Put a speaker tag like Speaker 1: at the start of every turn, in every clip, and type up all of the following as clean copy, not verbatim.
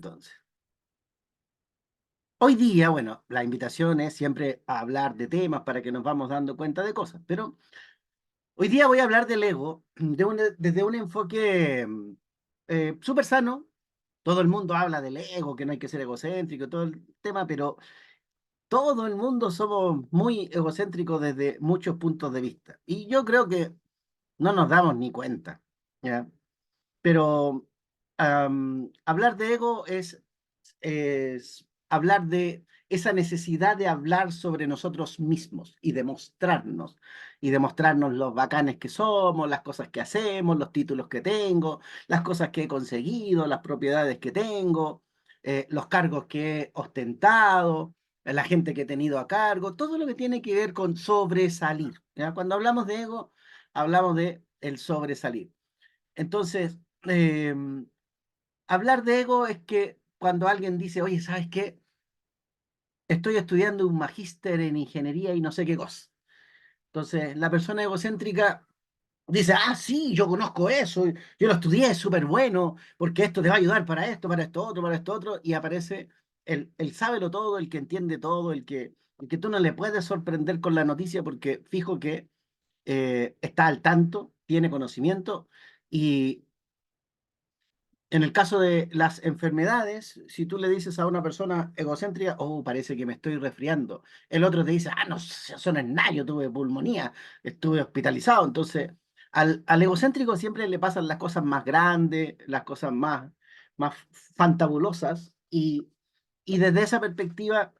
Speaker 1: entonces. Hoy día, bueno, la invitación es siempre a hablar de temas para que nos vamos dando cuenta de cosas, pero hoy día voy a hablar del ego desde un enfoque súper sano. Todo el mundo habla del ego, que no hay que ser egocéntrico, todo el tema, pero todo el mundo somos muy egocéntricos desde muchos puntos de vista. Y yo creo que no nos damos ni cuenta, ¿ya? Pero hablar de ego es hablar de esa necesidad de hablar sobre nosotros mismos y demostrarnos los bacanes que somos, las cosas que hacemos, los títulos que tengo, las cosas que he conseguido, las propiedades que tengo, los cargos que he ostentado, la gente que he tenido a cargo, todo lo que tiene que ver con sobresalir, ¿ya? Cuando hablamos de ego, hablamos de el sobresalir. Entonces, eh, hablar de ego es que cuando alguien dice, oye, ¿sabes qué? Estoy estudiando un magíster en ingeniería y no sé qué cosa. Entonces, la persona egocéntrica dice, ah, sí, yo conozco eso, yo lo estudié, es súper bueno, porque esto te va a ayudar para esto otro, para esto otro, y aparece el sábelo todo, el que entiende todo, el que tú no le puedes sorprender con la noticia porque fijo que está al tanto, tiene conocimiento y en el caso de las enfermedades, si tú le dices a una persona egocéntrica, oh, parece que me estoy resfriando, el otro te dice, ah, no, eso no es nada, yo tuve pulmonía, estuve hospitalizado. Entonces, al egocéntrico siempre le pasan las cosas más grandes, las cosas más fantabulosas, y desde esa perspectiva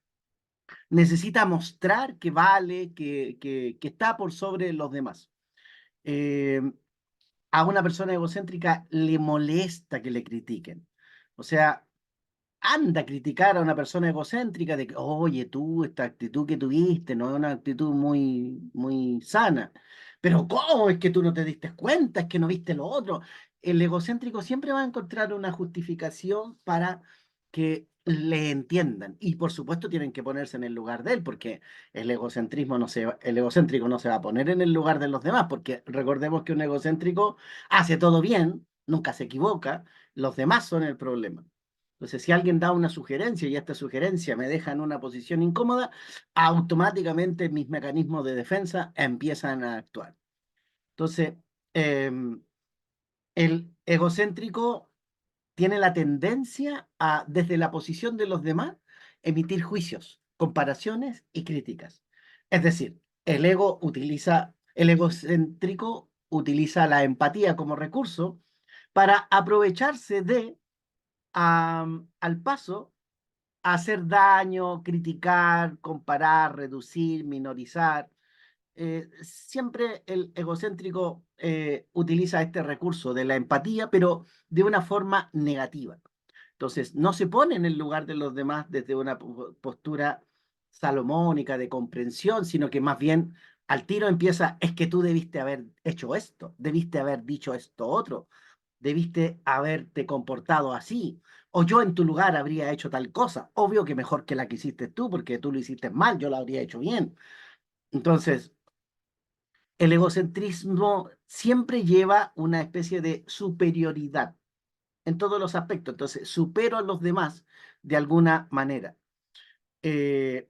Speaker 1: necesita mostrar que vale, que está por sobre los demás. Eh, a una persona egocéntrica le molesta que le critiquen. O sea, anda a criticar a una persona egocéntrica de que, oye, tú, esta actitud que tuviste no es una actitud muy sana. Pero ¿cómo es que tú no te diste cuenta? Es que no viste lo otro. El egocéntrico siempre va a encontrar una justificación para que le entiendan. Y por supuesto tienen que ponerse en el lugar de él, porque el egocéntrico no se va a poner en el lugar de los demás, porque recordemos que un egocéntrico hace todo bien, nunca se equivoca, los demás son el problema. Entonces, si alguien da una sugerencia y esta sugerencia me deja en una posición incómoda, automáticamente mis mecanismos de defensa empiezan a actuar. Entonces, eh, el egocéntrico tiene la tendencia a, desde la posición de los demás, emitir juicios, comparaciones y críticas. Es decir, el egocéntrico utiliza la empatía como recurso para aprovecharse al paso, hacer daño, criticar, comparar, reducir, minorizar. Siempre el egocéntrico utiliza este recurso de la empatía, pero de una forma negativa. Entonces, no se pone en el lugar de los demás desde una postura salomónica de comprensión, sino que más bien al tiro empieza, es que tú debiste haber hecho esto, debiste haber dicho esto otro, debiste haberte comportado así, o yo en tu lugar habría hecho tal cosa. Obvio que mejor que la que hiciste tú, porque tú lo hiciste mal, yo la habría hecho bien. Entonces, el egocentrismo siempre lleva una especie de superioridad en todos los aspectos. Entonces, supero a los demás de alguna manera. Eh,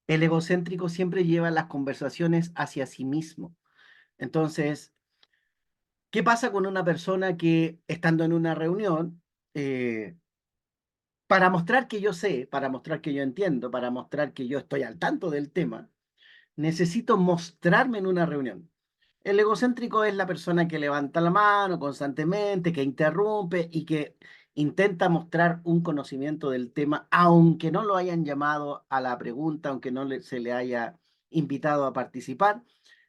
Speaker 1: el egocéntrico siempre lleva las conversaciones hacia sí mismo. Entonces, ¿qué pasa con una persona que estando en una reunión, eh, para mostrar que yo sé, para mostrar que yo entiendo, para mostrar que yo estoy al tanto del tema, necesito mostrarme en una reunión? El egocéntrico es la persona que levanta la mano constantemente, que interrumpe y que intenta mostrar un conocimiento del tema, aunque no lo hayan llamado a la pregunta, aunque se le haya invitado a participar.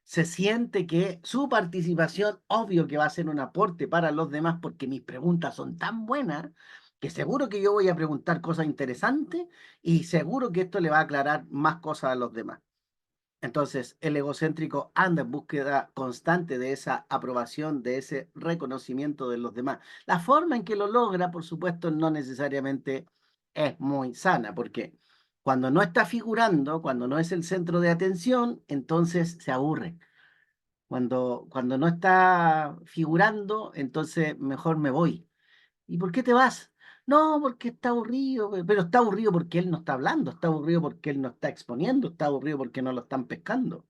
Speaker 1: Se siente que su participación, obvio que va a ser un aporte para los demás, porque mis preguntas son tan buenas que seguro que yo voy a preguntar cosas interesantes y seguro que esto le va a aclarar más cosas a los demás. Entonces, el egocéntrico anda en búsqueda constante de esa aprobación, de ese reconocimiento de los demás. La forma en que lo logra, por supuesto, no necesariamente es muy sana, porque cuando no está figurando, cuando no es el centro de atención, entonces se aburre. Cuando no está figurando, entonces mejor me voy. ¿Y por qué te vas? No, porque está aburrido, pero está aburrido porque él no está hablando, está aburrido porque él no está exponiendo, está aburrido porque no lo están pescando.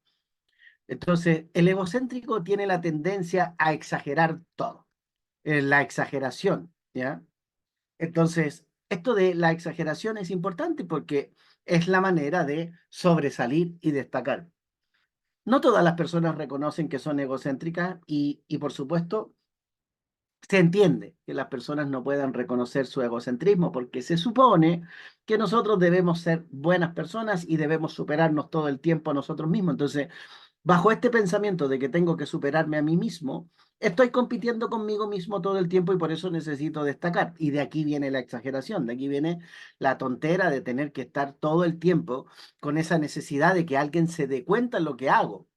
Speaker 1: Entonces, el egocéntrico tiene la tendencia a exagerar todo, la exageración, ¿ya? Entonces, esto de la exageración es importante porque es la manera de sobresalir y destacar. No todas las personas reconocen que son egocéntricas y por supuesto, se entiende que las personas no puedan reconocer su egocentrismo porque se supone que nosotros debemos ser buenas personas y debemos superarnos todo el tiempo a nosotros mismos. Entonces, bajo este pensamiento de que tengo que superarme a mí mismo, estoy compitiendo conmigo mismo todo el tiempo y por eso necesito destacar. Y de aquí viene la exageración, de aquí viene la tontera de tener que estar todo el tiempo con esa necesidad de que alguien se dé cuenta de lo que hago.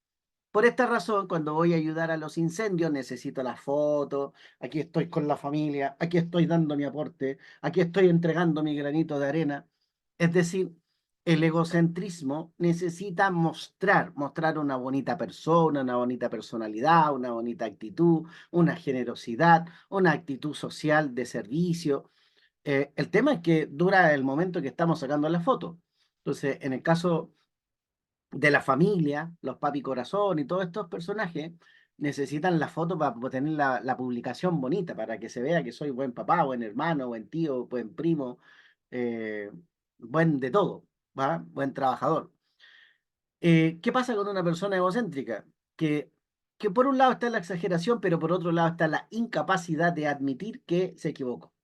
Speaker 1: Por esta razón, cuando voy a ayudar a los incendios, necesito las fotos, aquí estoy con la familia, aquí estoy dando mi aporte, aquí estoy entregando mi granito de arena. Es decir, el egocentrismo necesita mostrar una bonita persona, una bonita personalidad, una bonita actitud, una generosidad, una actitud social de servicio. El tema es que dura el momento que estamos sacando la foto. Entonces, en el caso de la familia, los papi corazón y todos estos personajes necesitan la foto para tener la publicación bonita, para que se vea que soy buen papá, buen hermano, buen tío, buen primo, eh, buen de todo, ¿va? Buen trabajador. ¿Qué pasa con una persona egocéntrica? Que, que por un lado está la exageración, pero por otro lado está la incapacidad de admitir que se equivocó.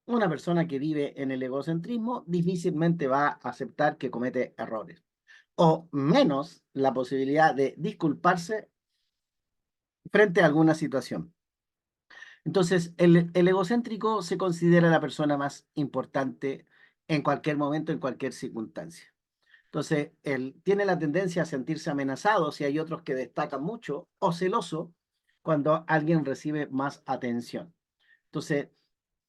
Speaker 1: Una persona que vive en el egocentrismo difícilmente va a aceptar que comete errores o menos la posibilidad de disculparse frente a alguna situación. Entonces, el egocéntrico se considera la persona más importante en cualquier momento, en cualquier circunstancia. Entonces, él tiene la tendencia a sentirse amenazado si hay otros que destacan mucho o celoso cuando alguien recibe más atención. Entonces,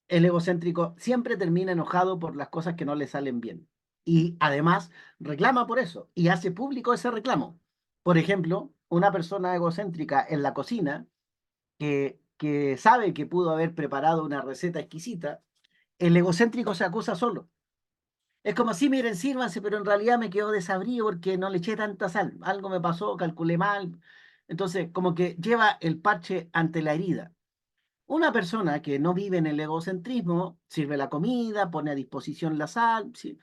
Speaker 1: el egocéntrico siempre termina enojado por las cosas que no le salen bien. Y además reclama por eso y hace público ese reclamo. Por ejemplo, una persona egocéntrica en la cocina que sabe que pudo haber preparado una receta exquisita, el egocéntrico se acusa solo. Es como si, miren, sírvanse, pero en realidad me quedó desabrido porque no le eché tanta sal. Algo me pasó, calculé mal. Entonces, como que lleva el parche ante la herida. Una persona que no vive en el egocentrismo sirve la comida, pone a disposición la sal, sí,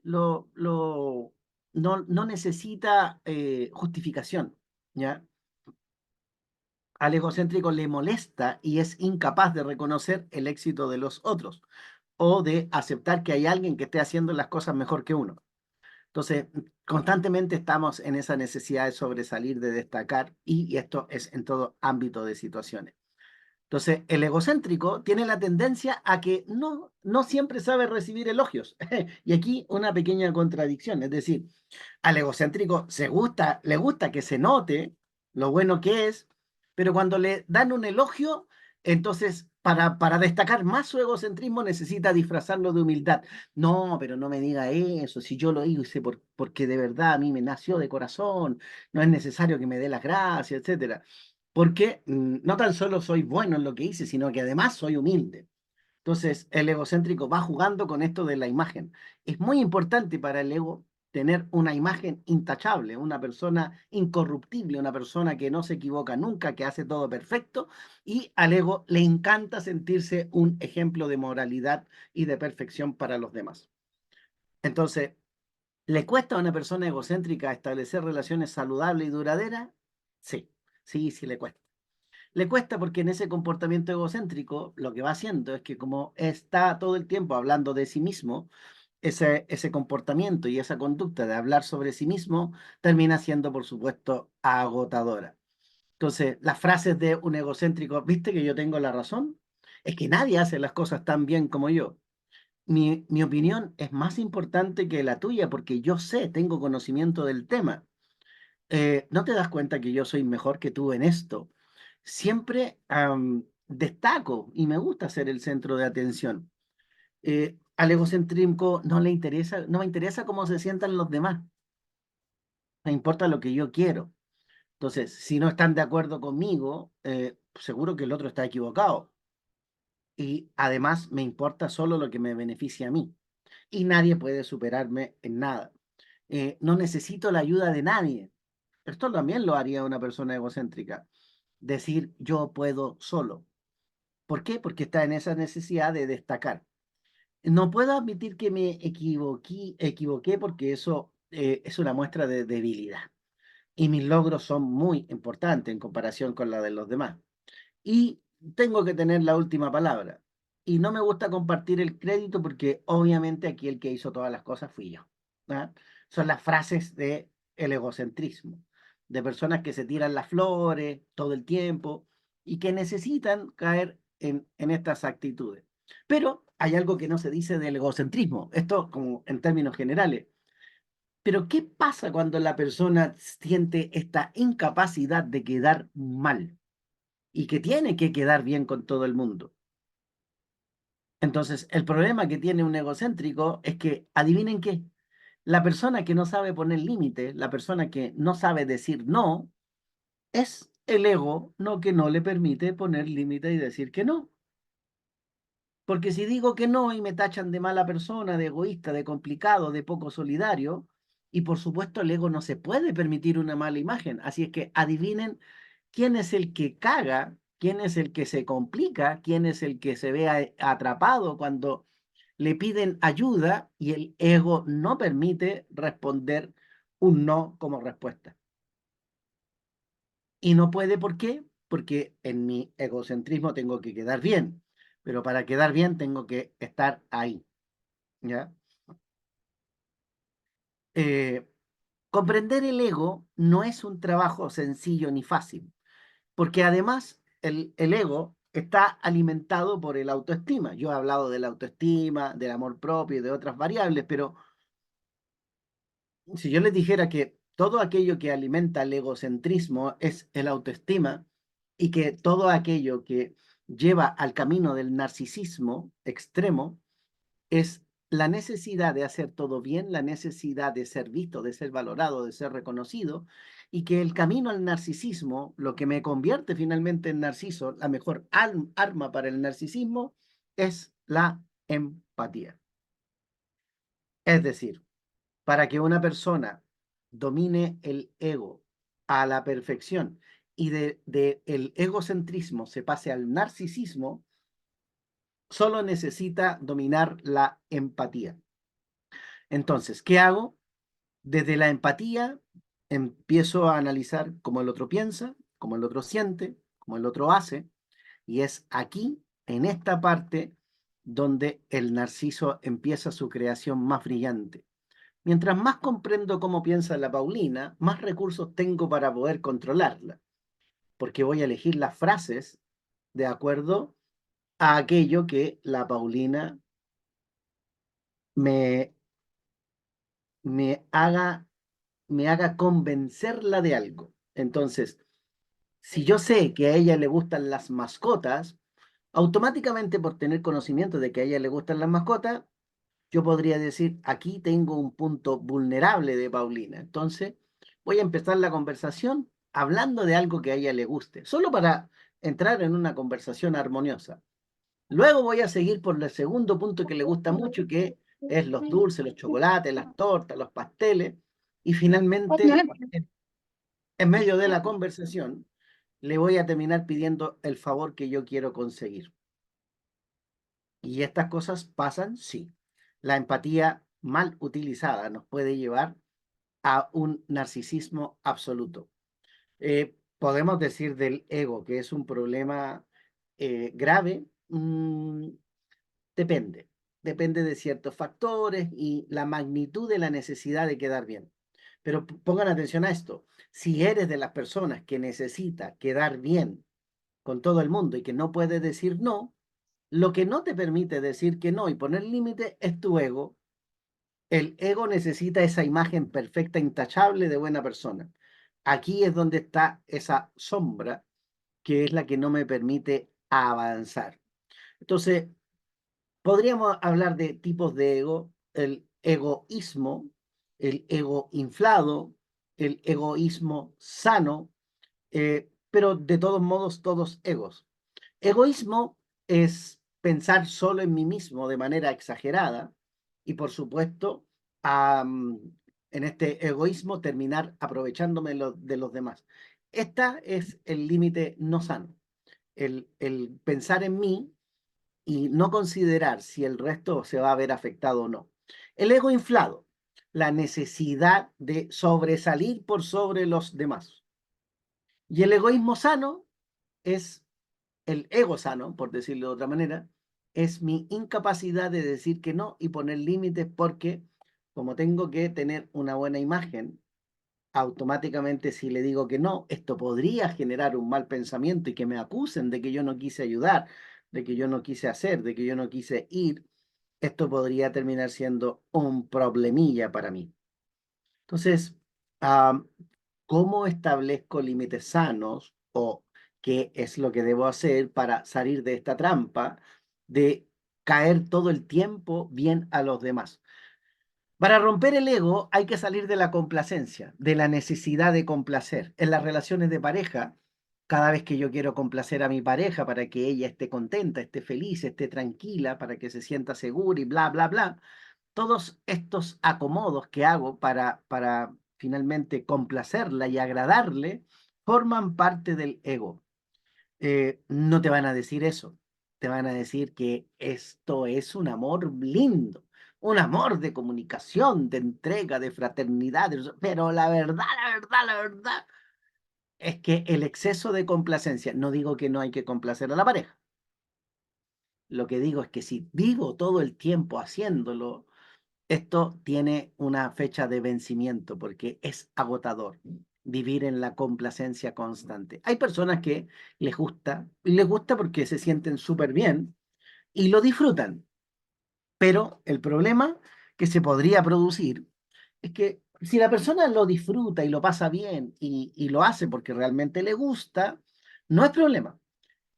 Speaker 1: lo, lo- no necesita justificación, ¿ya? Al egocéntrico le molesta y es incapaz de reconocer el éxito de los otros o de aceptar que hay alguien que esté haciendo las cosas mejor que uno. Entonces, constantemente estamos en esa necesidad de sobresalir, de destacar, y esto es en todo ámbito de situaciones. Entonces, el egocéntrico tiene la tendencia a que no siempre sabe recibir elogios. Y aquí una pequeña contradicción, es decir, al egocéntrico le gusta que se note lo bueno que es, pero cuando le dan un elogio, entonces para destacar más su egocentrismo necesita disfrazarlo de humildad. No, pero no me diga eso, si yo lo hice porque de verdad a mí me nació de corazón, no es necesario que me dé las gracias, etcétera. Porque no tan solo soy bueno en lo que hice, sino que además soy humilde. Entonces, el egocéntrico va jugando con esto de la imagen. Es muy importante para el ego tener una imagen intachable, una persona incorruptible, una persona que no se equivoca nunca, que hace todo perfecto, y al ego le encanta sentirse un ejemplo de moralidad y de perfección para los demás. Entonces, ¿le cuesta a una persona egocéntrica establecer relaciones saludables y duraderas? Sí, sí le cuesta. Le cuesta porque en ese comportamiento egocéntrico lo que va haciendo es que como está todo el tiempo hablando de sí mismo, ese comportamiento y esa conducta de hablar sobre sí mismo termina siendo, por supuesto, agotadora. Entonces, las frases de un egocéntrico, ¿viste que yo tengo la razón? Es que nadie hace las cosas tan bien como yo. Mi opinión es más importante que la tuya porque yo sé, tengo conocimiento del tema. ¿No te das cuenta que yo soy mejor que tú en esto? Siempre destaco y me gusta ser el centro de atención. Al egocentrismo no le interesa, no me interesa cómo se sientan los demás, me importa lo que yo quiero. Entonces, si no están de acuerdo conmigo, seguro que el otro está equivocado. y además me importa solo lo que me beneficia a mí y nadie puede superarme en nada. No necesito la ayuda de nadie. Esto también lo haría una persona egocéntrica. Decir yo puedo solo. ¿Por qué? Porque está en esa necesidad de destacar. No puedo admitir que me equivoqué porque eso es una muestra de debilidad. Y mis logros son muy importantes en comparación con la de los demás. Y tengo que tener la última palabra. Y no me gusta compartir el crédito porque obviamente aquí el que hizo todas las cosas fui yo. ¿Ah? Son las frases de el egocentrismo, de personas que se tiran las flores todo el tiempo y que necesitan caer en estas actitudes. Pero hay algo que no se dice del egocentrismo, esto como en términos generales. Pero ¿qué pasa cuando la persona siente esta incapacidad de quedar mal y que tiene que quedar bien con todo el mundo? Entonces, el problema que tiene un egocéntrico es que, adivinen qué, la persona que no sabe poner límites, la persona que no sabe decir no, es el ego no que no le permite poner límites y decir que no. Porque si digo que no y me tachan de mala persona, de egoísta, de complicado, de poco solidario, y por supuesto el ego no se puede permitir una mala imagen. Así es que adivinen quién es el que caga, quién es el que se complica, quién es el que se ve atrapado cuando le piden ayuda y el ego no permite responder un no como respuesta. Y no puede, ¿por qué? Porque en mi egocentrismo tengo que quedar bien, pero para quedar bien tengo que estar ahí, ¿ya? Eh, Comprender el ego no es un trabajo sencillo ni fácil, porque además el ego está alimentado por el autoestima. Yo he hablado de la autoestima, del amor propio y de otras variables, pero si yo les dijera que todo aquello que alimenta el egocentrismo es el autoestima y que todo aquello que lleva al camino del narcisismo extremo es la necesidad de hacer todo bien, la necesidad de ser visto, de ser valorado, de ser reconocido, y que el camino al narcisismo, lo que me convierte finalmente en narciso, la mejor arma para el narcisismo, es la empatía. Es decir, para que una persona domine el ego a la perfección y de el egocentrismo se pase al narcisismo, solo necesita dominar la empatía. Entonces, ¿qué hago? Desde la empatía empiezo a analizar cómo el otro piensa, cómo el otro siente, cómo el otro hace, y es aquí, en esta parte, donde el narciso empieza su creación más brillante. Mientras más comprendo cómo piensa la Paulina, más recursos tengo para poder controlarla, porque voy a elegir las frases de acuerdo a aquello que la Paulina me, me haga, me haga convencerla de algo. Entonces, si yo sé que a ella le gustan las mascotas, automáticamente por tener conocimiento de que a ella le gustan las mascotas, yo podría decir, aquí tengo un punto vulnerable de Paulina. Entonces, voy a empezar la conversación hablando de algo que a ella le guste, solo para entrar en una conversación armoniosa. Luego voy a seguir por el segundo punto que le gusta mucho, que es los dulces, los chocolates, las tortas, los pasteles. Y finalmente, en medio de la conversación, le voy a terminar pidiendo el favor que yo quiero conseguir. Y estas cosas pasan, sí. La empatía mal utilizada nos puede llevar a un narcisismo absoluto. Podemos decir del ego que es un problema grave. Depende. Depende de ciertos factores y la magnitud de la necesidad de quedar bien. Pero pongan atención a esto. Si eres de las personas que necesita quedar bien con todo el mundo y que no puede decir no, lo que no te permite decir que no y poner límite es tu ego. El ego necesita esa imagen perfecta, intachable de buena persona. Aquí es donde está esa sombra que es la que no me permite avanzar. Entonces, podríamos hablar de tipos de ego, el egoísmo, el ego inflado, el egoísmo sano, pero de todos modos, todos egos. Egoísmo es pensar solo en mí mismo de manera exagerada y, por supuesto, en este egoísmo terminar aprovechándome de los demás. Esta es el límite no sano, el pensar en mí y no considerar si el resto se va a ver afectado o no. El ego inflado, la necesidad de sobresalir por sobre los demás. Y el egoísmo sano es el ego sano, por decirlo de otra manera, es mi incapacidad de decir que no y poner límites porque como tengo que tener una buena imagen, automáticamente si le digo que no, esto podría generar un mal pensamiento y que me acusen de que yo no quise ayudar, de que yo no quise hacer, de que yo no quise ir, esto podría terminar siendo un problemilla para mí. Entonces, am, ¿cómo establezco límites sanos o qué es lo que debo hacer para salir de esta trampa de caer todo el tiempo bien a los demás? Para romper el ego hay que salir de la complacencia, de la necesidad de complacer. En las relaciones de pareja, cada vez que yo quiero complacer a mi pareja para que ella esté contenta, esté feliz, esté tranquila, para que se sienta segura y bla, bla, bla, todos estos acomodos que hago para finalmente complacerla y agradarle forman parte del ego. No te van a decir eso, te van a decir que esto es un amor lindo, un amor de comunicación, de entrega, de fraternidad, pero la verdad es que el exceso de complacencia, no digo que no hay que complacer a la pareja, lo que digo es que si vivo todo el tiempo haciéndolo, esto tiene una fecha de vencimiento porque es agotador vivir en la complacencia constante. Hay personas que y les gusta porque se sienten súper bien y lo disfrutan, pero el problema que se podría producir es que si la persona lo disfruta y lo pasa bien y lo hace porque realmente le gusta, no es problema.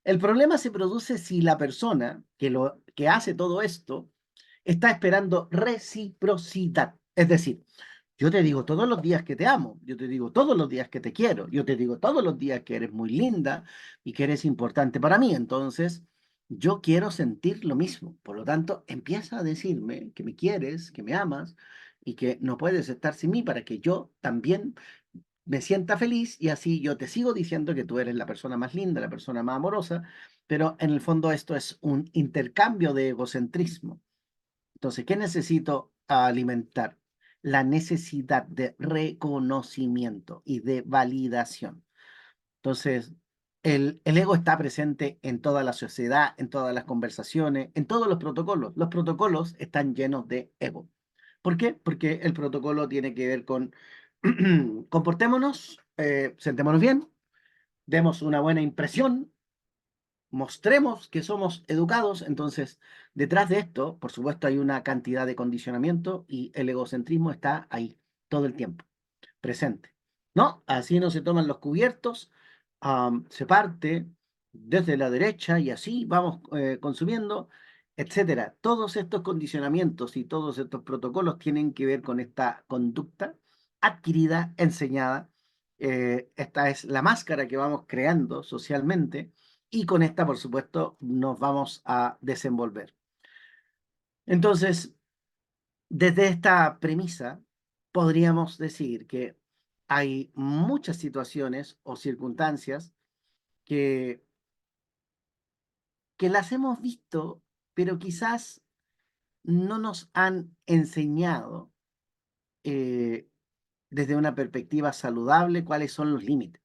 Speaker 1: El problema se produce si la persona que hace todo esto está esperando reciprocidad. Es decir, yo te digo todos los días que te amo, yo te digo todos los días que te quiero, yo te digo todos los días que eres muy linda y que eres importante para mí. Entonces, yo quiero sentir lo mismo. Por lo tanto, empieza a decirme que me quieres, que me amas y que no puedes estar sin mí para que yo también me sienta feliz y así yo te sigo diciendo que tú eres la persona más linda, la persona más amorosa, pero en el fondo esto es un intercambio de egocentrismo. Entonces, ¿qué necesito alimentar? La necesidad de reconocimiento y de validación. Entonces, el ego está presente en toda la sociedad, en todas las conversaciones, en todos los protocolos. Los protocolos están llenos de ego. ¿Por qué? Porque el protocolo tiene que ver con comportémonos, sentémonos bien, demos una buena impresión, mostremos que somos educados. Entonces, detrás de esto, por supuesto, hay una cantidad de condicionamiento y el egocentrismo está ahí todo el tiempo, presente. ¿No? Así no se toman los cubiertos, se parte desde la derecha y así vamos consumiendo, etcétera. Todos estos condicionamientos y todos estos protocolos tienen que ver con esta conducta adquirida, enseñada. Esta es la máscara que vamos creando socialmente y con esta, por supuesto, nos vamos a desenvolver. Entonces, desde esta premisa, podríamos decir que hay muchas situaciones o circunstancias que, que las hemos visto, pero quizás no nos han enseñado eh, desde una perspectiva saludable cuáles son los límites.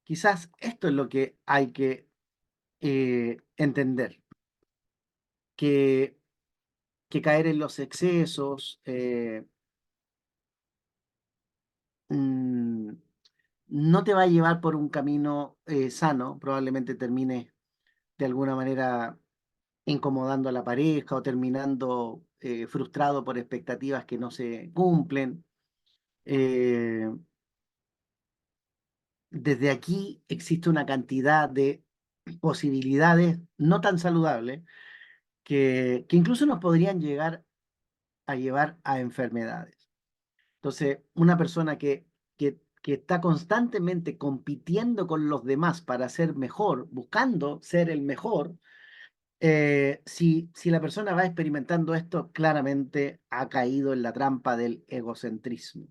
Speaker 1: Quizás esto es lo que hay que entender, que, que caer en los excesos, mm, no te va a llevar por un camino sano, probablemente termine de alguna manera incomodando a la pareja o terminando frustrado por expectativas que no se cumplen. Eh, Desde aquí existe una cantidad de posibilidades no tan saludables que incluso nos podrían llegar a llevar a enfermedades. Entonces, una persona que está constantemente compitiendo con los demás para ser mejor, buscando ser el mejor, si la persona va experimentando esto, claramente ha caído en la trampa del egocentrismo.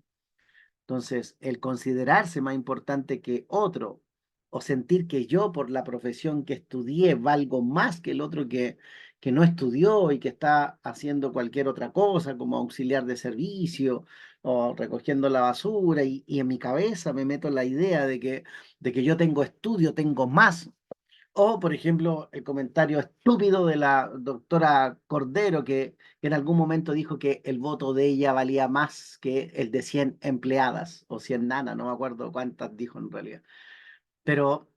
Speaker 1: Entonces, el considerarse más importante que otro o sentir que yo por la profesión que estudié valgo más que el otro que no estudió y que está haciendo cualquier otra cosa como auxiliar de servicio o recogiendo la basura y en mi cabeza me meto la idea de que yo tengo estudio, tengo más. O, por ejemplo, el comentario estúpido de la doctora Cordero, que en algún momento dijo que el voto de ella valía más que el de 100 empleadas o 100 nanas, no me acuerdo cuántas dijo en realidad. Pero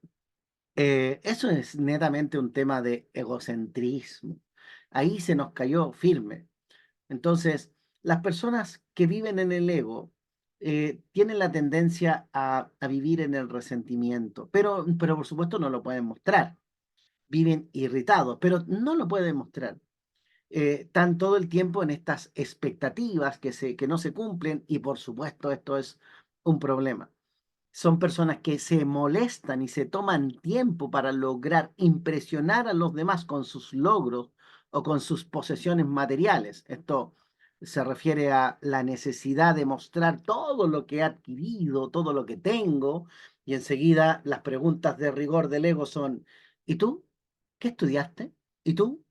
Speaker 1: eso es netamente un tema de egocentrismo. Ahí se nos cayó firme. Entonces, las personas que viven en el ego tienen la tendencia a vivir en el resentimiento, pero por supuesto no lo pueden mostrar, viven irritados, pero no lo pueden mostrar. Están todo el tiempo en estas expectativas que no se cumplen y por supuesto esto es un problema. Son personas que se molestan y se toman tiempo para lograr impresionar a los demás con sus logros o con sus posesiones materiales. Esto se refiere a la necesidad de mostrar todo lo que he adquirido, todo lo que tengo, y enseguida las preguntas de rigor del ego son, ¿y tú? ¿Qué estudiaste? ¿Y tú?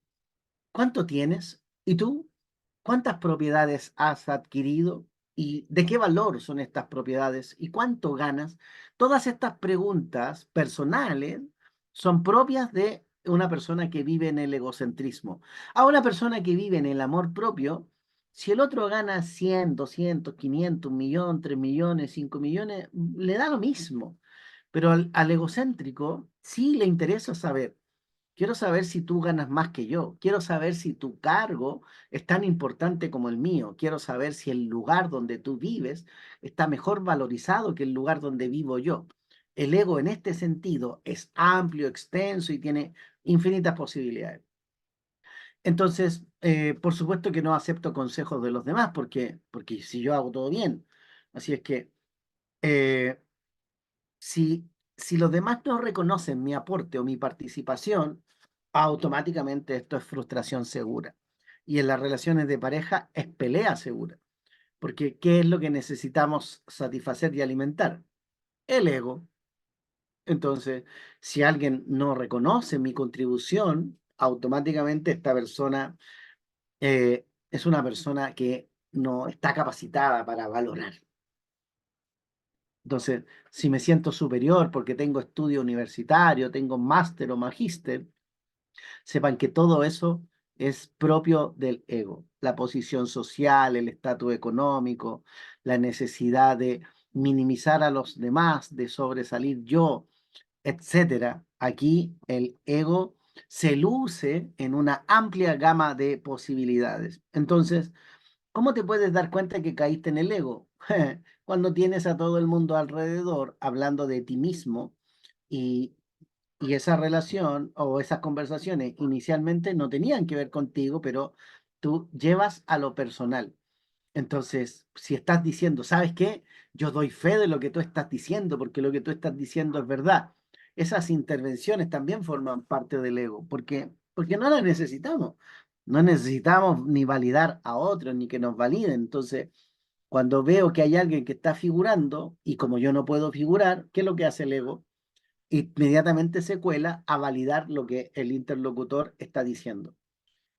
Speaker 1: ¿Cuánto tienes? ¿Y tú? ¿Cuántas propiedades has adquirido? ¿Y de qué valor son estas propiedades? ¿Y cuánto ganas? Todas estas preguntas personales son propias de una persona que vive en el egocentrismo. A una persona que vive en el amor propio, si el otro gana 100, 200, 500, 1 millón, 3 millones, 5 millones, le da lo mismo. Pero al egocéntrico sí le interesa saber. Quiero saber si tú ganas más que yo. Quiero saber si tu cargo es tan importante como el mío. Quiero saber si el lugar donde tú vives está mejor valorizado que el lugar donde vivo yo. El ego en este sentido es amplio, extenso y tiene infinitas posibilidades. Entonces, por supuesto que no acepto consejos de los demás porque si yo hago todo bien. Así es que eh, si, si los demás no reconocen mi aporte o mi participación, automáticamente esto es frustración segura. Y en las relaciones de pareja es pelea segura. Porque ¿qué es lo que necesitamos satisfacer y alimentar? El ego. Entonces, si alguien no reconoce mi contribución, automáticamente esta persona es una persona que no está capacitada para valorar. Entonces, si me siento superior porque tengo estudio universitario, tengo máster o magíster, sepan que todo eso es propio del ego. La posición social, el estatus económico, la necesidad de minimizar a los demás, de sobresalir yo, etcétera. Aquí el ego se luce en una amplia gama de posibilidades. Entonces, ¿cómo te puedes dar cuenta que caíste en el ego? Cuando tienes a todo el mundo alrededor hablando de ti mismo y, y esa relación o esas conversaciones inicialmente no tenían que ver contigo, pero tú llevas a lo personal. Entonces, si estás diciendo, ¿sabes qué? Yo doy fe de lo que tú estás diciendo, porque lo que tú estás diciendo es verdad. Esas intervenciones también forman parte del ego, porque no las necesitamos. No necesitamos ni validar a otros, ni que nos validen. Entonces, cuando veo que hay alguien que está figurando, y como yo no puedo figurar, ¿qué es lo que hace el ego? Inmediatamente se cuela a validar lo que el interlocutor está diciendo.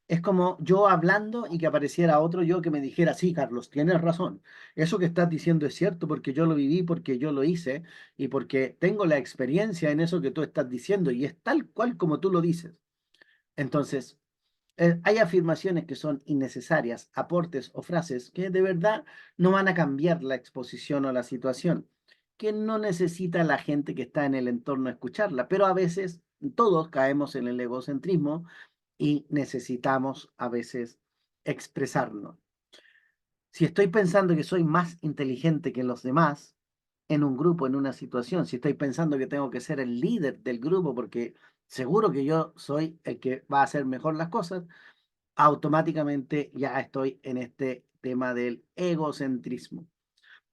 Speaker 1: Es como yo hablando y que apareciera otro yo que me dijera, sí, Carlos, tienes razón. Eso que estás diciendo es cierto porque yo lo viví, porque yo lo hice y porque tengo la experiencia en eso que tú estás diciendo y es tal cual como tú lo dices. Entonces, hay afirmaciones que son innecesarias, aportes o frases que de verdad no van a cambiar la exposición o la situación, que no necesita la gente que está en el entorno escucharla, pero a veces todos caemos en el egocentrismo y necesitamos a veces expresarnos. Si estoy pensando que soy más inteligente que los demás en un grupo, en una situación, si estoy pensando que tengo que ser el líder del grupo porque seguro que yo soy el que va a hacer mejor las cosas, automáticamente ya estoy en este tema del egocentrismo.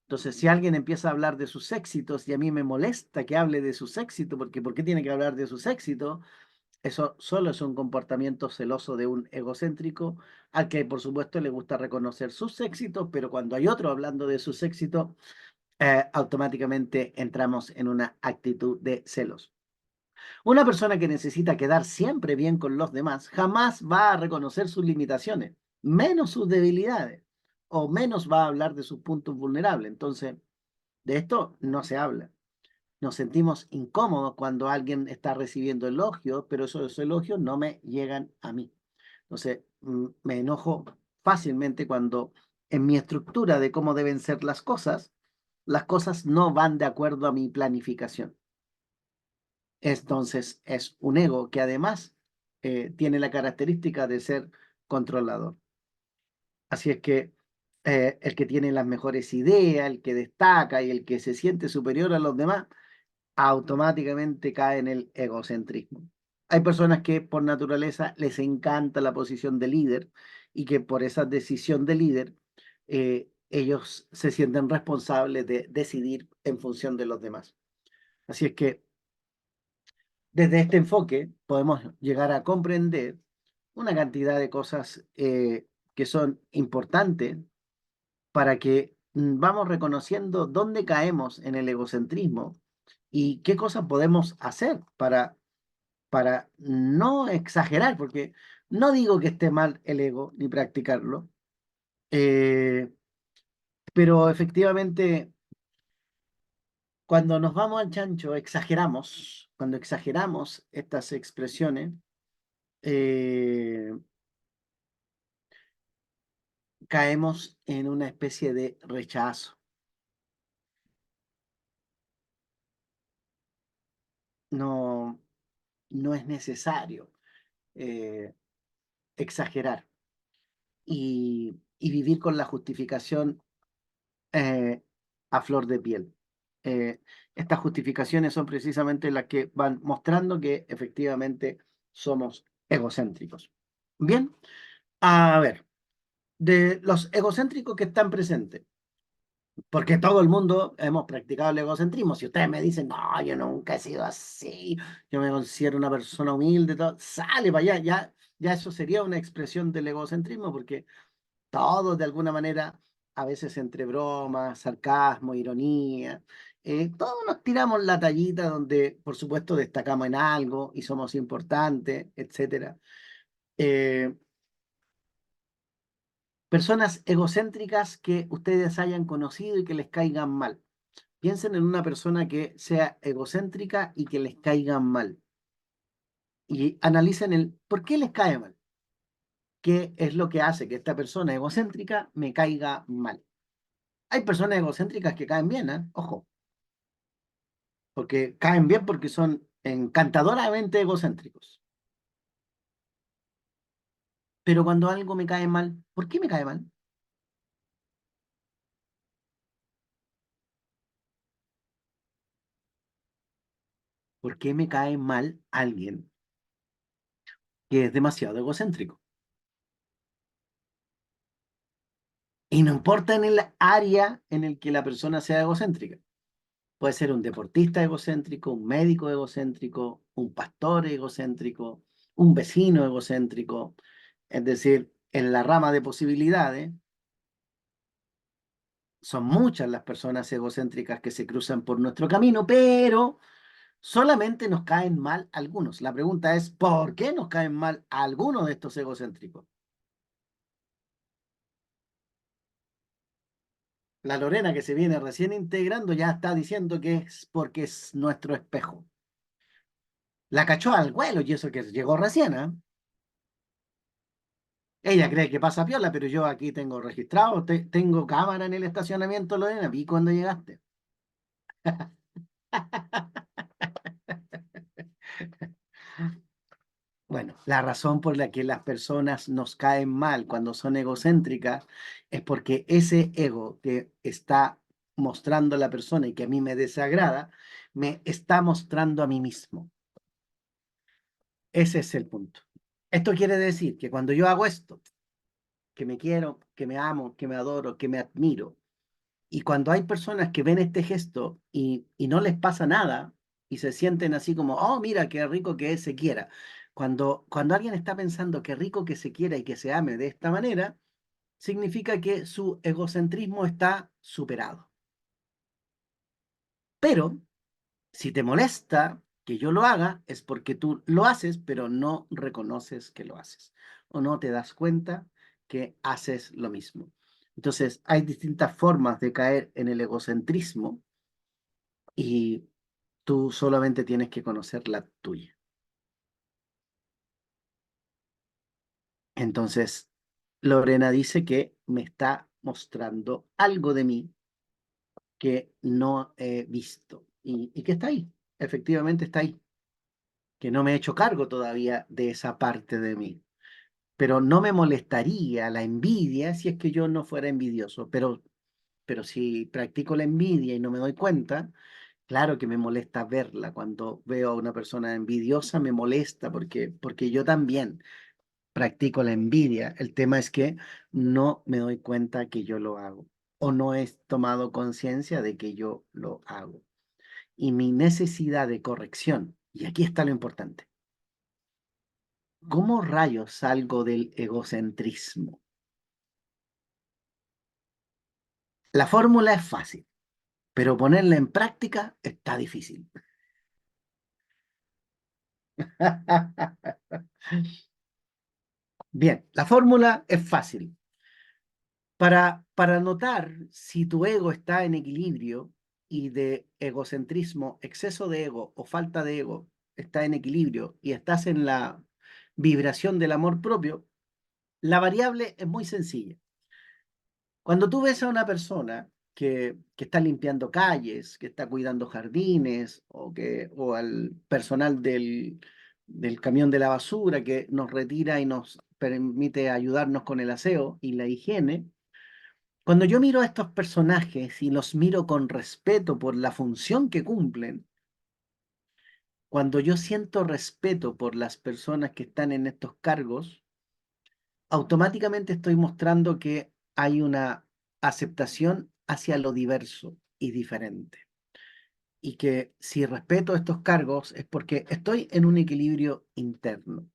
Speaker 1: Entonces, si alguien empieza a hablar de sus éxitos y a mí me molesta que hable de sus éxitos, porque ¿por qué tiene que hablar de sus éxitos? Eso solo es un comportamiento celoso de un egocéntrico al que, por supuesto, le gusta reconocer sus éxitos, pero cuando hay otro hablando de sus éxitos, automáticamente entramos en una actitud de celos. Una persona que necesita quedar siempre bien con los demás jamás va a reconocer sus limitaciones, menos sus debilidades, o menos va a hablar de sus puntos vulnerables. Entonces, de esto no se habla. Nos sentimos incómodos cuando alguien está recibiendo elogios, pero esos elogios no me llegan a mí. Entonces, me enojo fácilmente cuando en mi estructura de cómo deben ser las cosas no van de acuerdo a mi planificación. Entonces, es un ego que además tiene la característica de ser controlador. Así es que el que tiene las mejores ideas, el que destaca y el que se siente superior a los demás, automáticamente cae en el egocentrismo. Hay personas que por naturaleza les encanta la posición de líder y que por esa decisión de líder ellos se sienten responsables de decidir en función de los demás. Así es que desde este enfoque podemos llegar a comprender una cantidad de cosas que son importantes para que vamos reconociendo dónde caemos en el egocentrismo y qué cosas podemos hacer para no exagerar, porque no digo que esté mal el ego ni practicarlo, eh, pero efectivamente cuando nos vamos al chancho exageramos, cuando exageramos estas expresiones, eh, caemos en una especie de rechazo. No, no es necesario eh, exagerar y vivir con la justificación eh, a flor de piel. Eh, Estas justificaciones son precisamente las que van mostrando que efectivamente somos egocéntricos. Bien, a ver, de los egocéntricos que están presentes, porque todo el mundo hemos practicado el egocentrismo. Si ustedes me dicen, no, yo nunca he sido así, yo me considero una persona humilde, todo, sale para allá, ya eso sería una expresión del egocentrismo, porque todos de alguna manera, a veces entre bromas, sarcasmo, ironía, todos nos tiramos la tallita donde, por supuesto, destacamos en algo y somos importantes, etcétera. Eh, Personas egocéntricas que ustedes hayan conocido y que les caigan mal. Piensen en una persona que sea egocéntrica y que les caiga mal. Y analicen el por qué les cae mal. ¿Qué es lo que hace que esta persona egocéntrica me caiga mal? Hay personas egocéntricas que caen bien, ¿eh? Ojo, porque caen bien porque son encantadoramente egocéntricos. Pero cuando algo me cae mal, ¿por qué me cae mal? ¿Por qué me cae mal alguien que es demasiado egocéntrico? Y no importa en el área en el que la persona sea egocéntrica. Puede ser un deportista egocéntrico, un médico egocéntrico, un pastor egocéntrico, un vecino egocéntrico. Es decir, en la rama de posibilidades, son muchas las personas egocéntricas que se cruzan por nuestro camino, pero solamente nos caen mal algunos. La pregunta es, ¿por qué nos caen mal algunos de estos egocéntricos? La Lorena que se viene recién integrando ya está diciendo que es porque es nuestro espejo. La cachó al vuelo y eso que llegó recién, ¿eh? Ella cree que pasa piola, pero yo aquí tengo registrado, tengo cámara en el estacionamiento, Lorena, vi cuando llegaste. Bueno, la razón por la que las personas nos caen mal cuando son egocéntricas es porque ese ego que está mostrando la persona y que a mí me desagrada, me está mostrando a mí mismo. Ese es el punto. Esto quiere decir que cuando yo hago esto, que me quiero, que me amo, que me adoro, que me admiro, y cuando hay personas que ven este gesto y no les pasa nada y se sienten así como, oh, mira qué rico que él se quiera. Cuando alguien está pensando qué rico que se quiera y que se ame de esta manera, significa que su egocentrismo está superado. Pero si te molesta que yo lo haga, es porque tú lo haces, pero no reconoces que lo haces o no te das cuenta que haces lo mismo. Entonces, hay distintas formas de caer en el egocentrismo y tú solamente tienes que conocer la tuya. Entonces, Lorena dice que me está mostrando algo de mí que no he visto y que está ahí, efectivamente está ahí, que no me he hecho cargo todavía de esa parte de mí. Pero no me molestaría la envidia si es que yo no fuera envidioso, pero si practico la envidia y no me doy cuenta, claro que me molesta verla. Cuando veo a una persona envidiosa, me molesta porque yo también practico la envidia. El tema es que no me doy cuenta que yo lo hago o no he tomado conciencia de que yo lo hago. Y mi necesidad de corrección, y aquí está lo importante, ¿cómo rayos salgo del egocentrismo? La fórmula es fácil, pero ponerla en práctica está difícil. Bien, la fórmula es fácil. Para notar si tu ego está en equilibrio y de egocentrismo, exceso de ego o falta de ego está en equilibrio y estás en la vibración del amor propio, la variable es muy sencilla. Cuando tú ves a una persona que está limpiando calles, que está cuidando jardines, o al personal del camión de la basura que nos retira y nos permite ayudarnos con el aseo y la higiene, cuando yo miro a estos personajes y los miro con respeto por la función que cumplen, cuando yo siento respeto por las personas que están en estos cargos, automáticamente estoy mostrando que hay una aceptación hacia lo diverso y diferente. Y que si respeto estos cargos es porque estoy en un equilibrio interno.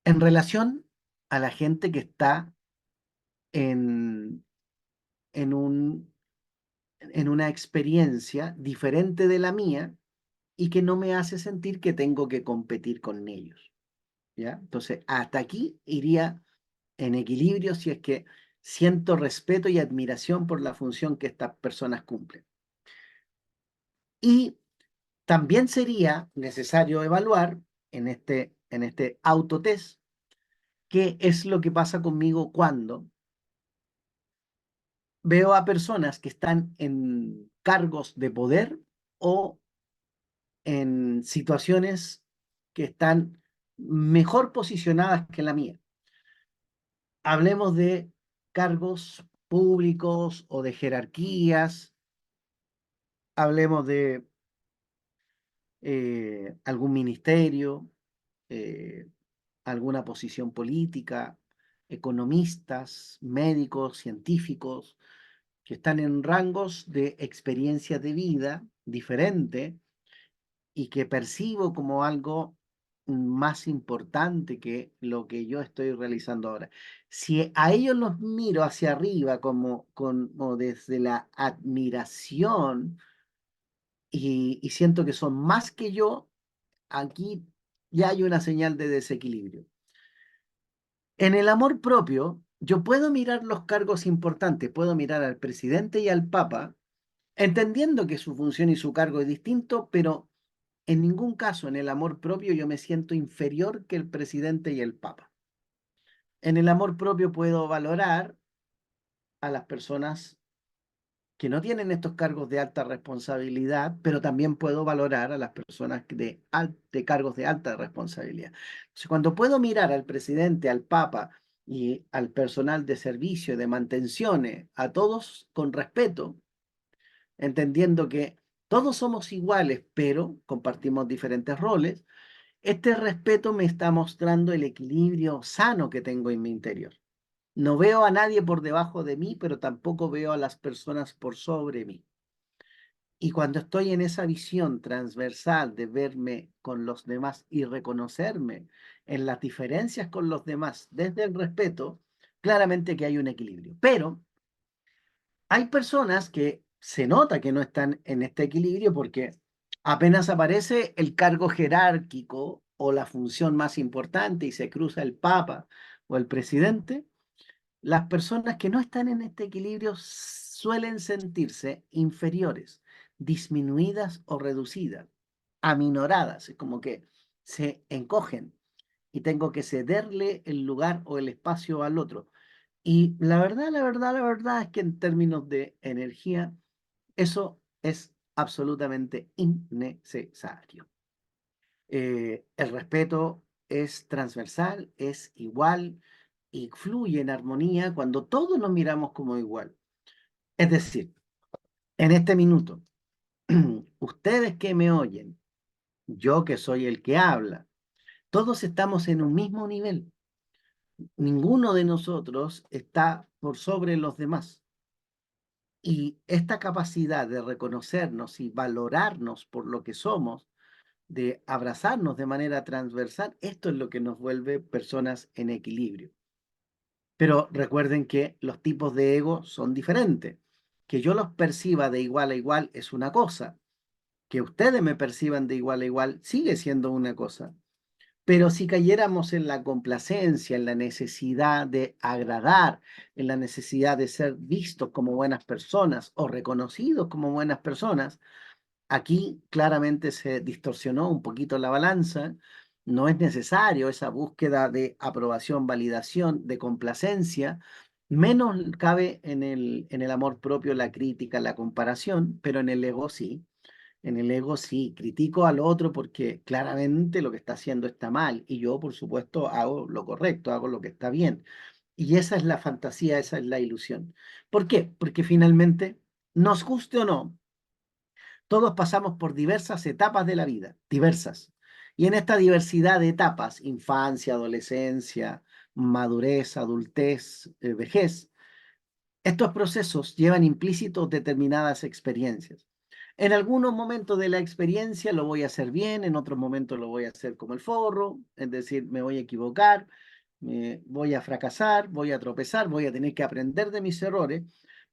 Speaker 1: En relación a la gente que está en, en un, en una experiencia diferente de la mía y que no me hace sentir que tengo que competir con ellos. ¿Ya? Entonces, hasta aquí iría en equilibrio si es que siento respeto y admiración por la función que estas personas cumplen. Y también sería necesario evaluar en este autotest qué es lo que pasa conmigo cuando veo a personas que están en cargos de poder o en situaciones que están mejor posicionadas que la mía. Hablemos de cargos públicos o de jerarquías, hablemos de algún ministerio, eh, alguna posición política, economistas, médicos, científicos, que están en rangos de experiencia de vida diferente y que percibo como algo más importante que lo que yo estoy realizando ahora. Si a ellos los miro hacia arriba como desde la admiración y siento que son más que yo, aquí ya hay una señal de desequilibrio. En el amor propio, yo puedo mirar los cargos importantes, puedo mirar al presidente y al papa, entendiendo que su función y su cargo es distinto, pero en ningún caso en el amor propio yo me siento inferior que el presidente y el papa. En el amor propio puedo valorar a las personas que no tienen estos cargos de alta responsabilidad, pero también puedo valorar a las personas de cargos de alta responsabilidad. Entonces, cuando puedo mirar al presidente, al papa y al personal de servicio, de mantenciones, a todos con respeto, entendiendo que todos somos iguales, pero compartimos diferentes roles, este respeto me está mostrando el equilibrio sano que tengo en mi interior. No veo a nadie por debajo de mí, pero tampoco veo a las personas por sobre mí. Y cuando estoy en esa visión transversal de verme con los demás y reconocerme en las diferencias con los demás desde el respeto, claramente que hay un equilibrio. Pero hay personas que se nota que no están en este equilibrio porque apenas aparece el cargo jerárquico o la función más importante y se cruza el papa o el presidente, las personas que no están en este equilibrio suelen sentirse inferiores, disminuidas o reducidas, aminoradas, es como que se encogen y tengo que cederle el lugar o el espacio al otro. Y la verdad es que en términos de energía, eso es absolutamente innecesario. El respeto es transversal, es igual y fluye en armonía cuando todos nos miramos como igual. Es decir, en este minuto, ustedes que me oyen, yo que soy el que habla, todos estamos en un mismo nivel. Ninguno de nosotros está por sobre los demás. Y esta capacidad de reconocernos y valorarnos por lo que somos, de abrazarnos de manera transversal, esto es lo que nos vuelve personas en equilibrio. Pero recuerden que los tipos de ego son diferentes. Que yo los perciba de igual a igual es una cosa. Que ustedes me perciban de igual a igual sigue siendo una cosa. Pero si cayéramos en la complacencia, en la necesidad de agradar, en la necesidad de ser vistos como buenas personas o reconocidos como buenas personas, aquí claramente se distorsionó un poquito la balanza. No es necesario esa búsqueda de aprobación, validación, de complacencia. Menos cabe en el amor propio la crítica, la comparación, pero en el ego sí. En el ego sí, critico al otro porque claramente lo que está haciendo está mal y yo, por supuesto, hago lo correcto, hago lo que está bien. Y esa es la fantasía, esa es la ilusión. ¿Por qué? Porque finalmente, nos guste o no, todos pasamos por diversas etapas de la vida, diversas. Y en esta diversidad de etapas, infancia, adolescencia, madurez, adultez, vejez, estos procesos llevan implícitos determinadas experiencias. En algunos momentos de la experiencia lo voy a hacer bien, en otros momentos lo voy a hacer como el forro, es decir, me voy a equivocar, voy a fracasar, voy a tropezar, voy a tener que aprender de mis errores,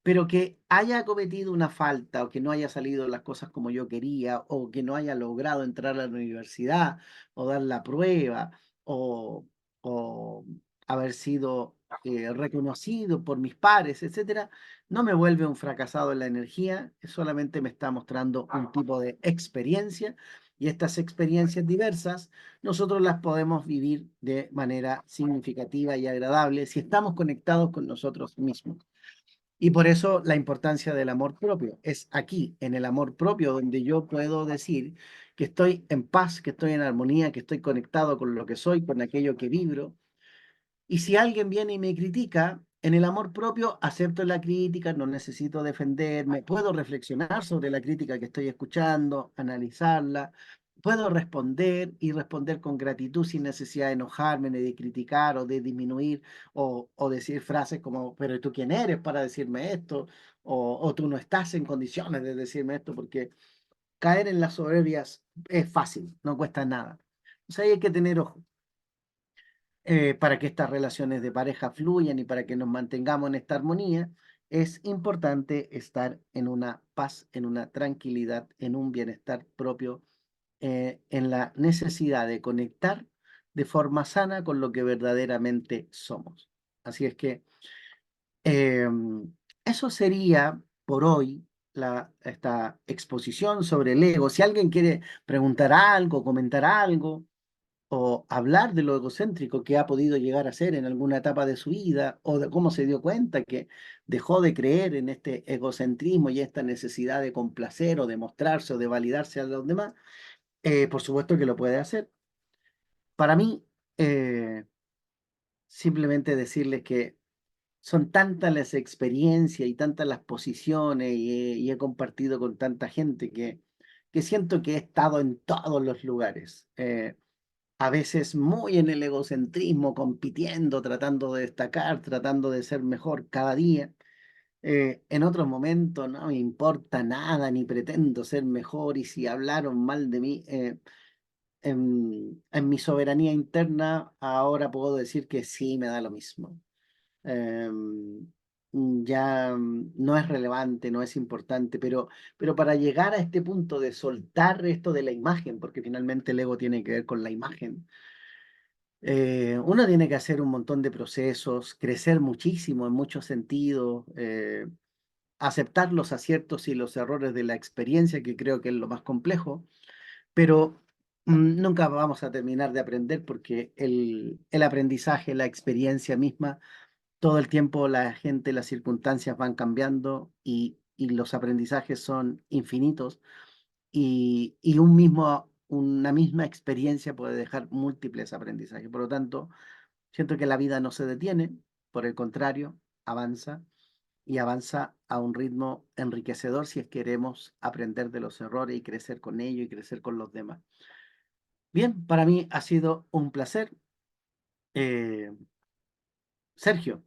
Speaker 1: pero que haya cometido una falta o que no haya salido las cosas como yo quería o que no haya logrado entrar a la universidad o dar la prueba o, o haber sido reconocido por mis pares, etcétera, no me vuelve un fracasado en la energía, solamente me está mostrando un tipo de experiencia y estas experiencias diversas nosotros las podemos vivir de manera significativa y agradable si estamos conectados con nosotros mismos. Y por eso la importancia del amor propio. Es aquí, en el amor propio, donde yo puedo decir que estoy en paz, que estoy en armonía, que estoy conectado con lo que soy, con aquello que vibro, y si alguien viene y me critica, en el amor propio acepto la crítica, no necesito defenderme, puedo reflexionar sobre la crítica que estoy escuchando, analizarla, puedo responder y responder con gratitud sin necesidad de enojarme, ni de criticar o de disminuir o decir frases como, pero ¿tú quién eres para decirme esto? O tú no estás en condiciones de decirme esto, porque caer en las soberbias es fácil, no cuesta nada. O sea, hay que tener ojo para que estas relaciones de pareja fluyan y para que nos mantengamos en esta armonía, es importante estar en una paz, en una tranquilidad, en un bienestar propio, en la necesidad de conectar de forma sana con lo que verdaderamente somos. Así es que eh, eso sería por hoy esta exposición sobre el ego. Si alguien quiere preguntar algo, comentar algo, o hablar de lo egocéntrico que ha podido llegar a ser en alguna etapa de su vida, o de cómo se dio cuenta que dejó de creer en este egocentrismo y esta necesidad de complacer o de mostrarse o de validarse a los demás, por supuesto que lo puede hacer. Para mí, eh, simplemente decirles que son tantas las experiencias y tantas las posiciones y he compartido con tanta gente que siento que he estado en todos los lugares. A veces muy en el egocentrismo, compitiendo, tratando de destacar, tratando de ser mejor cada día. En otros momentos no me importa nada, ni pretendo ser mejor, y si hablaron mal de mí, en mi soberanía interna, ahora puedo decir que sí, me da lo mismo. Em, ya no es relevante, no es importante, pero para llegar a este punto de soltar esto de la imagen, porque finalmente el ego tiene que ver con la imagen, uno tiene que hacer un montón de procesos, crecer muchísimo en muchos sentidos, aceptar los aciertos y los errores de la experiencia, que creo que es lo más complejo, pero nunca vamos a terminar de aprender porque el aprendizaje, la experiencia misma, todo el tiempo la gente, las circunstancias van cambiando y los aprendizajes son infinitos y una misma experiencia puede dejar múltiples aprendizajes. Por lo tanto, siento que la vida no se detiene, por el contrario, avanza y avanza a un ritmo enriquecedor si es que queremos aprender de los errores y crecer con ellos y crecer con los demás. Bien, para mí ha sido un placer. Eh, Sergio,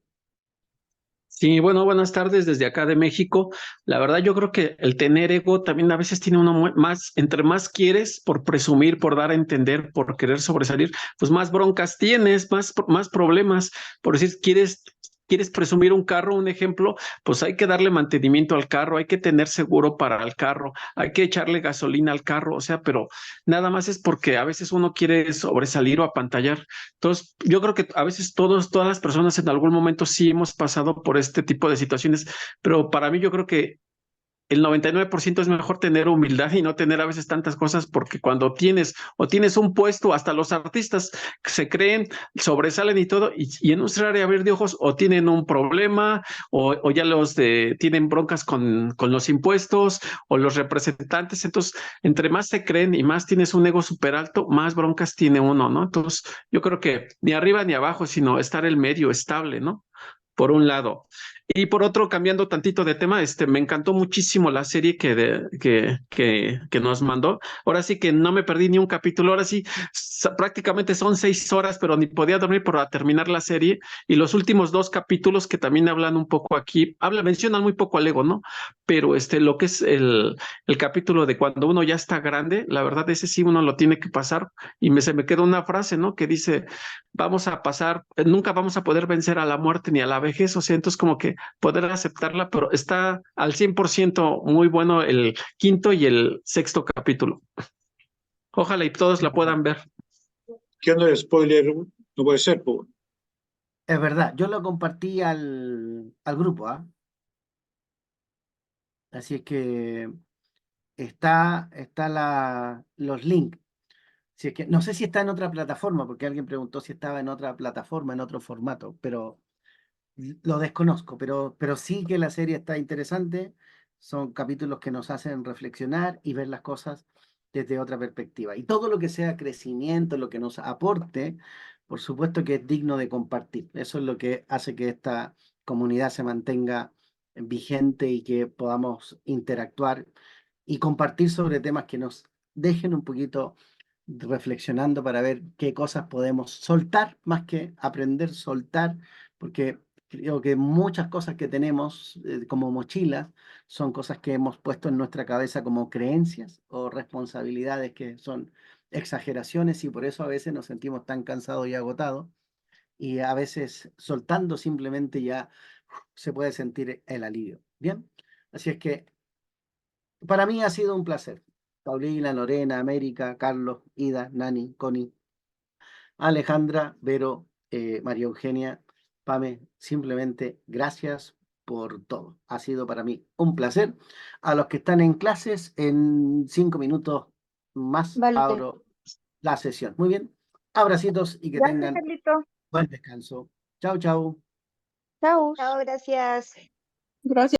Speaker 2: Sí, bueno, buenas tardes desde acá de México. La verdad, yo creo que el tener ego también a veces tiene uno más, entre más quieres por presumir, por dar a entender, por querer sobresalir, pues más broncas tienes, más problemas. Por decir, quieres presumir un carro, un ejemplo, pues hay que darle mantenimiento al carro, hay que tener seguro para el carro, hay que echarle gasolina al carro, o sea, pero nada más es porque a veces uno quiere sobresalir o apantallar. Entonces, yo creo que a veces todas las personas en algún momento sí hemos pasado por este tipo de situaciones, pero para mí yo creo que el 99% es mejor tener humildad y no tener a veces tantas cosas, porque cuando tienes un puesto, hasta los artistas se creen, sobresalen y todo, y en un área abrir de ojos o tienen un problema o ya tienen broncas con los impuestos o los representantes. Entonces, entre más se creen y más tienes un ego súper alto, más broncas tiene uno, ¿no? Entonces, yo creo que ni arriba ni abajo, sino estar el medio estable, ¿no? Por un lado. Y por otro, cambiando tantito de tema, me encantó muchísimo la serie que nos mandó. Ahora sí que no me perdí ni un capítulo. Ahora sí, prácticamente son 6 horas, pero ni podía dormir para terminar la serie. Y los últimos dos capítulos que también hablan un poco aquí, mencionan muy poco al ego, ¿no? Pero lo que es el capítulo de cuando uno ya está grande, la verdad, ese sí uno lo tiene que pasar. Y se me quedó una frase, ¿no? Que dice, vamos a pasar, nunca vamos a poder vencer a la muerte ni a la vejez, o sea, entonces como que poder aceptarla, pero está al 100% muy bueno el quinto y el sexto capítulo. Ojalá y todos la puedan ver.
Speaker 3: ¿Qué onda de spoiler? No puede ser, po.
Speaker 1: es verdad, yo lo compartí al grupo, ¿ah? Así es que está los links. Si es que, no sé si está en otra plataforma, porque alguien preguntó si estaba en otra plataforma, en otro formato, pero lo desconozco, pero sí que la serie está interesante. Son capítulos que nos hacen reflexionar y ver las cosas desde otra perspectiva. Y todo lo que sea crecimiento, lo que nos aporte, por supuesto que es digno de compartir. Eso es lo que hace que esta comunidad se mantenga vigente y que podamos interactuar y compartir sobre temas que nos dejen un poquito reflexionando para ver qué cosas podemos soltar más que aprender, soltar, porque creo que muchas cosas que tenemos como mochilas son cosas que hemos puesto en nuestra cabeza como creencias o responsabilidades que son exageraciones y por eso a veces nos sentimos tan cansados y agotados y a veces soltando simplemente ya se puede sentir el alivio. Bien, así es que para mí ha sido un placer. Paulina, Lorena, América, Carlos, Ida, Nani, Connie, Alejandra, Vero, María Eugenia, Pame, simplemente gracias por todo. Ha sido para mí un placer. A los que están en clases, en 5 minutos más
Speaker 4: Vale.
Speaker 1: abro la sesión. Muy bien. Abracitos y que
Speaker 4: Gracias,
Speaker 1: tengan
Speaker 4: Carlito.
Speaker 1: buen descanso. Chau, chau.
Speaker 4: Chao. Chao, gracias.
Speaker 5: Gracias.